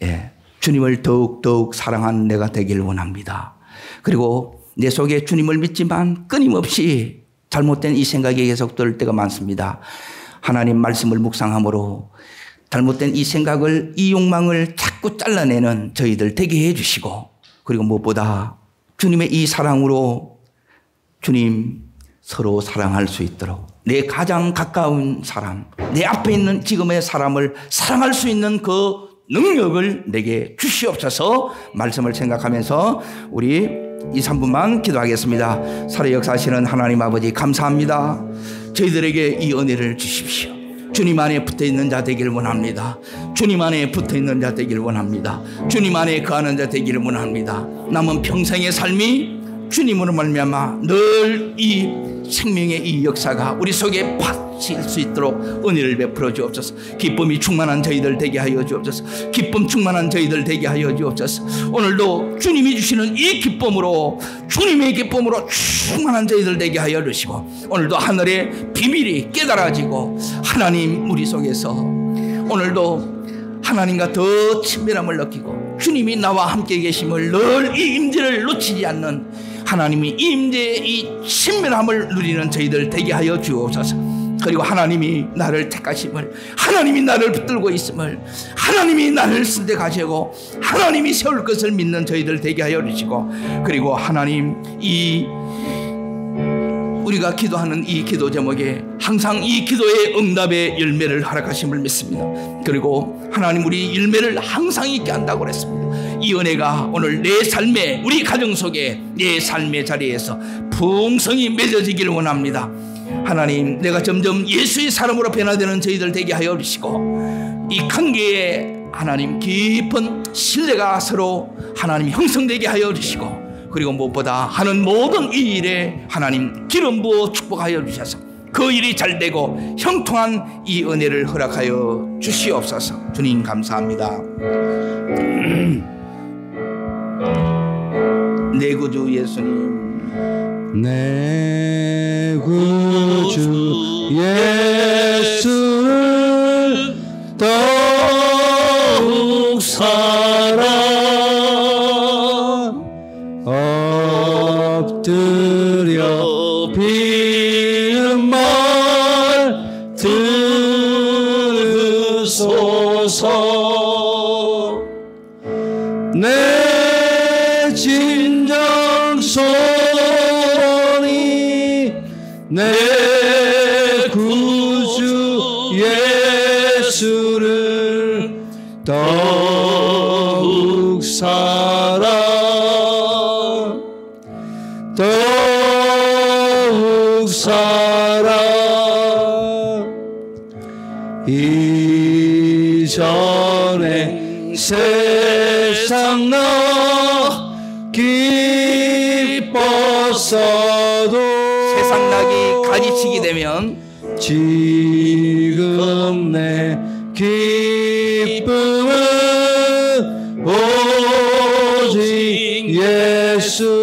예, 주님을 더욱더욱 사랑하는 내가 되길 원합니다. 그리고 내 속에 주님을 믿지만 끊임없이 잘못된 이 생각이 계속 들 때가 많습니다. 하나님 말씀을 묵상함으로 잘못된 이 생각을, 이 욕망을 자꾸 잘라내는 저희들 되게 해 주시고, 그리고 무엇보다 주님의 이 사랑으로 주님 서로 사랑할 수 있도록 내 가장 가까운 사람, 내 앞에 있는 지금의 사람을 사랑할 수 있는 그 능력을 내게 주시옵소서. 말씀을 생각하면서 우리 2, 3분만 기도하겠습니다. 살아 역사하시는 하나님 아버지 감사합니다. 저희들에게 이 은혜를 주십시오. 주님 안에 붙어있는 자 되기를 원합니다. 주님 안에 붙어있는 자 되기를 원합니다. 주님 안에 거하는 자 되기를 원합니다. 남은 평생의 삶이 주님으로 말미암아 늘 이 생명의 이 역사가 우리 속에 파칠 수 있도록 은혜를 베풀어 주옵소서. 기쁨이 충만한 저희들 되게 하여 주옵소서. 기쁨 충만한 저희들 되게 하여 주옵소서. 오늘도 주님이 주시는 이 기쁨으로, 주님의 기쁨으로 충만한 저희들 되게 하여 주시고, 오늘도 하늘의 비밀이 깨달아지고 하나님 우리 속에서 오늘도 하나님과 더 친밀함을 느끼고 주님이 나와 함께 계심을 늘 이 임재를 놓치지 않는 하나님이 이 임재의 이 친밀함을 누리는 저희들 되게 하여 주옵소서. 그리고 하나님이 나를 택하심을, 하나님이 나를 붙들고 있음을, 하나님이 나를 선택하시고 하나님이 세울 것을 믿는 저희들 되게 하여 주시고, 그리고 하나님 이 우리가 기도하는 이 기도 제목에 항상 이 기도의 응답의 열매를 허락하심을 믿습니다. 그리고 하나님 우리 열매를 항상 있게 한다고 그랬습니다. 이 은혜가 오늘 내 삶에, 우리 가정 속에, 내 삶의 자리에서 풍성히 맺어지기를 원합니다. 하나님, 내가 점점 예수의 사람으로 변화되는 저희들 되게 하여 주시고, 이 관계에 하나님 깊은 신뢰가 서로 하나님 형성되게 하여 주시고, 그리고 무엇보다 하는 모든 이 일에 하나님 기름 부어 축복하여 주셔서 그 일이 잘되고 형통한 이 은혜를 허락하여 주시옵소서. 주님 감사합니다. 내 구주 예수님, 내 구주 예수를 더욱 사랑 엎드려 비는 말 들으소서. 내 진정 소리 내 구주 예수를 더욱 사랑 더욱 사랑. 이전에 세상 나 기뻤어도 세상 낙이 가지치게 되면 지금 내 기쁨은 오직 예수.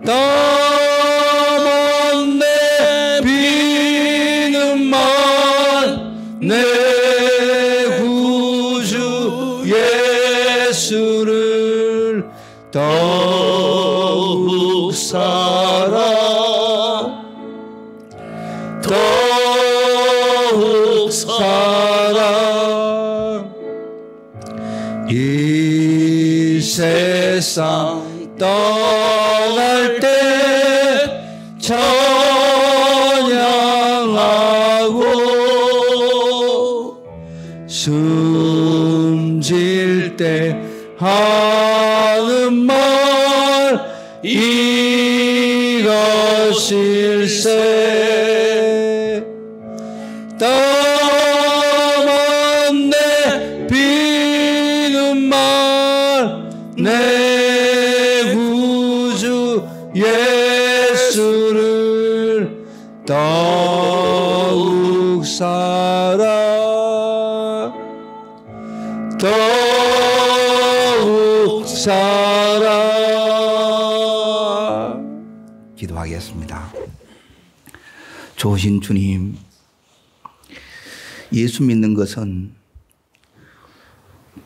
땀만 내비는 말 내 구주 예수를 더욱 사랑 더욱 사랑. 이 세상 떠날 때 찬양하고 숨질 때 하는 말 이것일세. 땀만 내비는 말 내 구주 예수를 더욱 사랑 더욱 사랑. 기도하겠습니다. 좋으신 주님, 예수 믿는 것은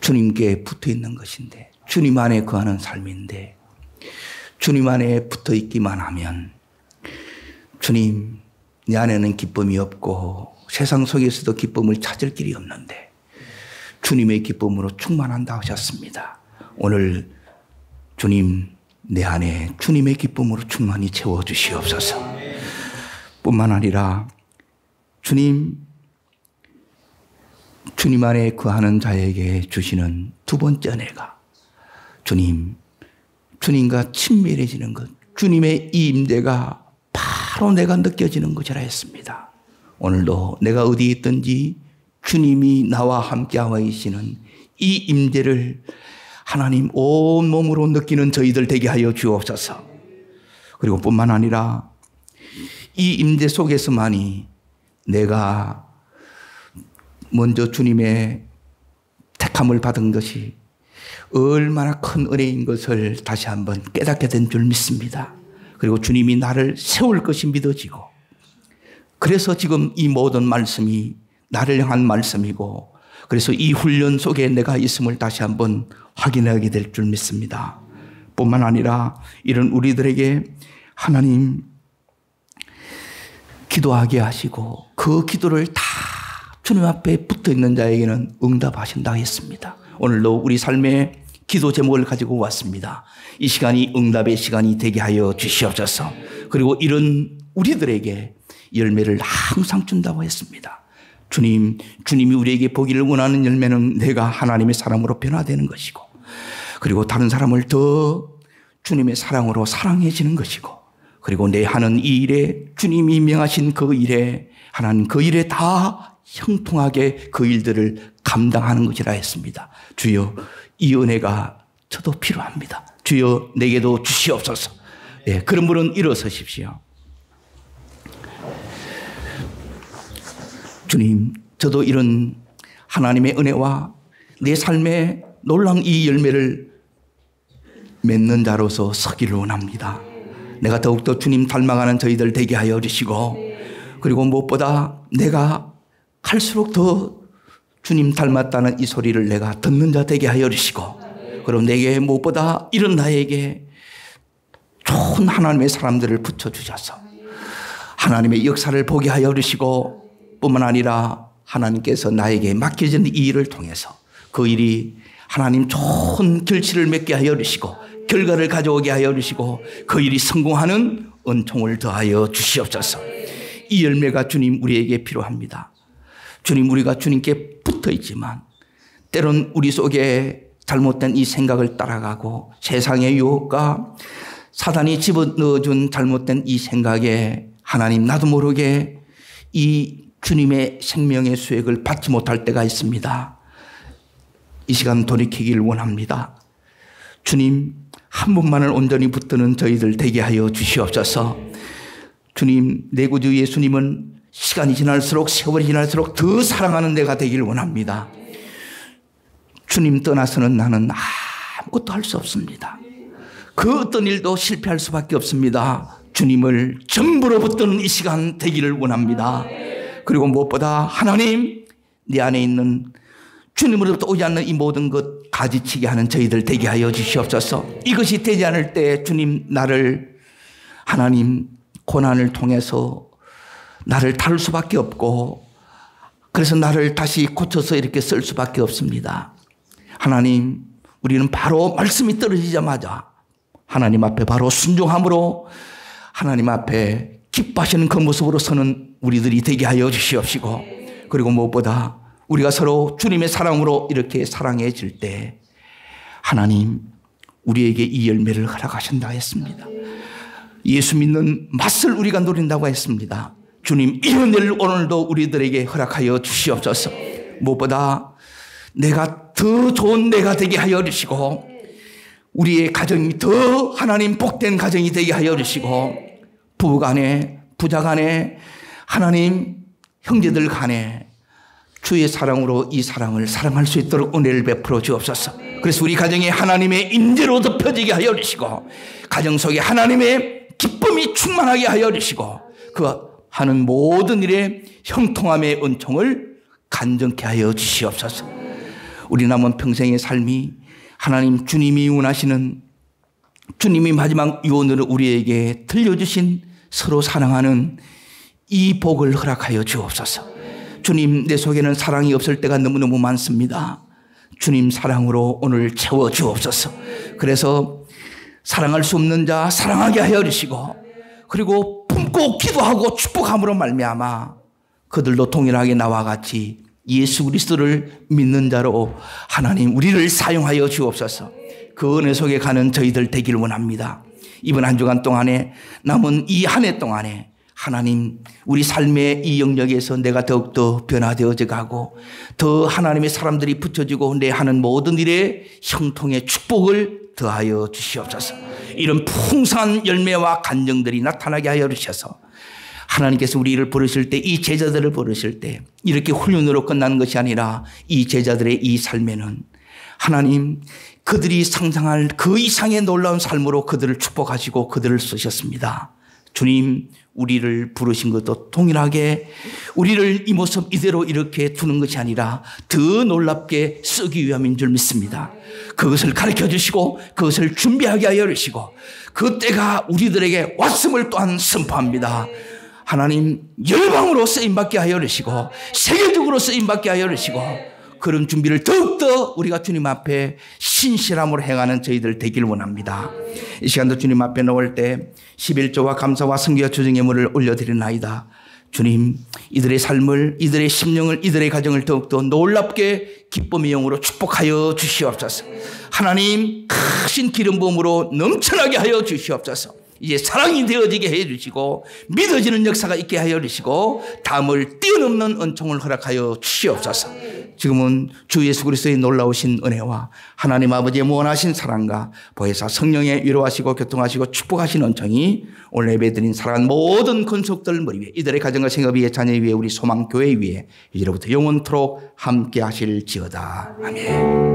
주님께 붙어 있는 것인데, 주님 안에 거하는 삶인데, 주님 안에 붙어 있기만 하면 주님, 내 안에는 기쁨이 없고 세상 속에서도 기쁨을 찾을 길이 없는데 주님의 기쁨으로 충만한다 하셨습니다. 오늘 주님, 내 안에 주님의 기쁨으로 충만히 채워주시옵소서. 뿐만 아니라 주님 안에 거하는 자에게 주시는 두 번째 은혜가 주님과 친밀해지는 것, 주님의 이 임재가 바로 내가 느껴지는 것이라 했습니다. 오늘도 내가 어디에 있든지 주님이 나와 함께하고 계시는 이 임재를 하나님 온몸으로 느끼는 저희들 되게 하여 주옵소서. 그리고 뿐만 아니라 이 임재 속에서만이 내가 먼저 주님의 택함을 받은 것이 얼마나 큰 은혜인 것을 다시 한번 깨닫게 된 줄 믿습니다. 그리고 주님이 나를 세울 것이 믿어지고, 그래서 지금 이 모든 말씀이 나를 향한 말씀이고, 그래서 이 훈련 속에 내가 있음을 다시 한번 확인하게 될 줄 믿습니다. 뿐만 아니라 이런 우리들에게 하나님 기도하게 하시고 그 기도를 다 주님 앞에 붙어 있는 자에게는 응답하신다 했습니다. 오늘도 우리 삶의 기도 제목을 가지고 왔습니다. 이 시간이 응답의 시간이 되게 하여 주시옵소서. 그리고 이런 우리들에게 열매를 항상 준다고 했습니다. 주님이 우리에게 보기를 원하는 열매는 내가 하나님의 사람으로 변화되는 것이고, 그리고 다른 사람을 더 주님의 사랑으로 사랑해지는 것이고, 그리고 내 하는 이 일에 주님이 명하신 그 일에 하나님 그 일에 다 형통하게 그 일들을 감당하는 것이라 했습니다. 주여, 이 은혜가 저도 필요합니다. 주여, 내게도 주시옵소서. 예, 그런 분은 일어서십시오. 주님, 저도 이런 하나님의 은혜와 내 삶에 놀라운 이 열매를 맺는 자로서 서기를 원합니다. 내가 더욱더 주님 닮아가는 저희들 되게 하여 주시고, 그리고 무엇보다 내가 갈수록 더 주님 닮았다는 이 소리를 내가 듣는 자 되게 하여 주시고, 그리고 내게 무엇보다 이런 나에게 좋은 하나님의 사람들을 붙여주셔서 하나님의 역사를 보게 하여 주시고, 뿐만 아니라 하나님께서 나에게 맡겨진 이 일을 통해서 그 일이 하나님 좋은 결실을 맺게 하여 주시고 결과를 가져오게 하여 주시고 그 일이 성공하는 은총을 더하여 주시옵소서. 이 열매가 주님 우리에게 필요합니다. 주님, 우리가 주님께 붙어 있지만 때론 우리 속에 잘못된 이 생각을 따라가고 세상의 유혹과 사단이 집어넣어준 잘못된 이 생각에 하나님 나도 모르게 이 주님의 생명의 수액을 받지 못할 때가 있습니다. 이 시간 돌이키길 원합니다. 주님 한 분만을 온전히 붙드는 저희들 되게 하여 주시옵소서. 주님, 내 구주 예수님은 시간이 지날수록 세월이 지날수록 더 사랑하는 내가 되길 원합니다. 주님 떠나서는 나는 아무것도 할 수 없습니다. 그 어떤 일도 실패할 수밖에 없습니다. 주님을 전부로 붙드는 이 시간 되기를 원합니다. 그리고 무엇보다 하나님, 내 안에 있는 주님으로부터 오지 않는 이 모든 것 가지치게 하는 저희들 되게 하여 주시옵소서. 이것이 되지 않을 때 주님, 나를 하나님 고난을 통해서 나를 다룰 수밖에 없고, 그래서 나를 다시 고쳐서 이렇게 쓸 수밖에 없습니다. 하나님, 우리는 바로 말씀이 떨어지자마자 하나님 앞에 바로 순종함으로 하나님 앞에 기뻐하시는 그 모습으로 서는 우리들이 되게 하여 주시옵시고, 그리고 무엇보다 우리가 서로 주님의 사랑으로 이렇게 사랑해질 때 하나님 우리에게 이 열매를 허락하신다 했습니다. 예수 믿는 맛을 우리가 누린다고 했습니다. 주님, 이 은혜를 오늘도 우리들에게 허락하여 주시옵소서. 무엇보다 내가 더 좋은 내가 되게 하여 주시고, 우리의 가정이 더 하나님 복된 가정이 되게 하여 주시고, 부부 간에, 부자 간에, 하나님 형제들 간에 주의 사랑으로 이 사랑을 사랑할 수 있도록 은혜를 베풀어 주옵소서. 그래서 우리 가정에 하나님의 임재로 덮여지게 하여 주시고, 가정 속에 하나님의 기쁨이 충만하게 하여 주시고, 그 하는 모든 일에 형통함의 은총을 간증케 하여 주시옵소서. 우리 남은 평생의 삶이 하나님 주님이 원하시는, 주님이 마지막 유언으로 우리에게 들려주신 서로 사랑하는 이 복을 허락하여 주옵소서. 주님, 내 속에는 사랑이 없을 때가 너무너무 많습니다. 주님 사랑으로 오늘 채워 주옵소서. 그래서 사랑할 수 없는 자 사랑하게 하여 주시고, 그리고 품고 또 기도하고 축복함으로 말미암아 그들도 동일하게 나와 같이 예수 그리스도를 믿는 자로 하나님 우리를 사용하여 주옵소서. 그 은혜 속에 가는 저희들 되길 원합니다. 이번 한 주간 동안에 남은 이 한 해 동안에 하나님 우리 삶의 이 영역에서 내가 더욱더 변화되어져 가고 더 하나님의 사람들이 붙여지고 내 하는 모든 일에 형통의 축복을 더하여 주시옵소서. 이런 풍성한 열매와 간증들이 나타나게 하여 주셔서 하나님께서 우리를 부르실 때 이 제자들을 부르실 때 이렇게 훈련으로 끝나는 것이 아니라 이 제자들의 이 삶에는 하나님 그들이 상상할 그 이상의 놀라운 삶으로 그들을 축복하시고 그들을 쓰셨습니다. 주님 우리를 부르신 것도 동일하게 우리를 이 모습 이대로 이렇게 두는 것이 아니라 더 놀랍게 쓰기 위함인 줄 믿습니다. 그것을 가르쳐 주시고 그것을 준비하게 하여 주시고 그 때가 우리들에게 왔음을 또한 선포합니다. 하나님 열방으로 쓰임받게 하여 주시고 세계적으로 쓰임받게 하여 주시고 그런 준비를 더욱더 우리가 주님 앞에 신실함으로 행하는 저희들 되길 원합니다. 이 시간도 주님 앞에 나올 때 11조와 감사와 성기와 조정의 예물을 올려드리나이다. 주님 이들의 삶을 이들의 심령을 이들의 가정을 더욱더 놀랍게 기쁨의 영으로 축복하여 주시옵소서. 하나님 크신 기름 부음으로 넘쳐나게 하여 주시옵소서. 이제 사랑이 되어지게 해 주시고 믿어지는 역사가 있게 하여 주시고 담을 뛰어넘는 은총을 허락하여 주시옵소서. 지금은 주 예수 그리스도의 놀라우신 은혜와 하나님 아버지의 무한하신 사랑과 보혜사 성령의 위로하시고 교통하시고 축복하신 은총이 오늘 예배드린 사랑하는 모든 권속들 머리 위에 이들의 가정과 생업 위에 자녀 위에 우리 소망교회 위에 이제로부터 영원토록 함께 하실지어다. 아멘.